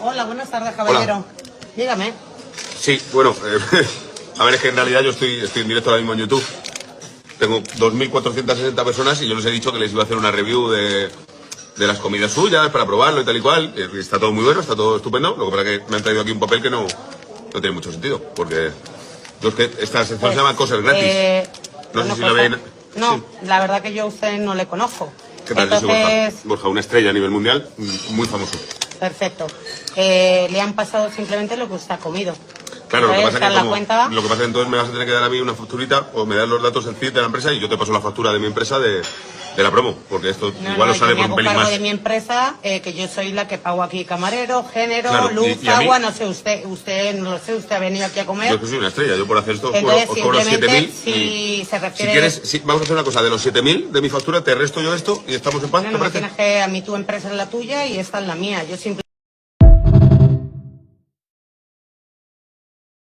Hola, buenas tardes, caballero. Hola. Dígame. Sí, bueno, a ver, es que en realidad yo estoy en directo ahora mismo en YouTube. Tengo 2.460 personas y yo les he dicho que les iba a hacer una review de las comidas suyas para probarlo y tal y cual. Y está todo muy bueno, está todo estupendo. Lo que pasa es que me han traído aquí un papel que no tiene mucho sentido. Porque yo es que esta sección se llama Cosas Gratis. No sé si la ven. No, Sí. la verdad que yo a usted no le conozco. ¿Qué tal? Yo soy Borja. Entonces, Borja, una estrella a nivel mundial, muy famoso. perfecto. Le han pasado simplemente lo que usted ha comido. Claro, lo que pasa es que la cuenta. lo que pasa es que entonces me vas a tener que dar a mí una facturita o me das los datos del CID de la empresa y yo te paso la factura de mi empresa de la promo, porque esto igual os sale yo me por un hago pelín cargo más. de mi empresa, que yo soy la que pago aquí camarero, género, Claro, luz, y a mí- agua, no sé, usted no lo sé, usted ha venido aquí a comer. Yo es que soy una estrella, yo por hacer esto os Entonces, cobro simplemente, 7.000. si se refiere... Si quieres, vamos a hacer una cosa, de los 7.000 de mi factura te resto yo esto y estamos en paz, No, ¿te no, me parece? tienes que... A mí tu empresa es la tuya y esta es la mía. Yo simplemente...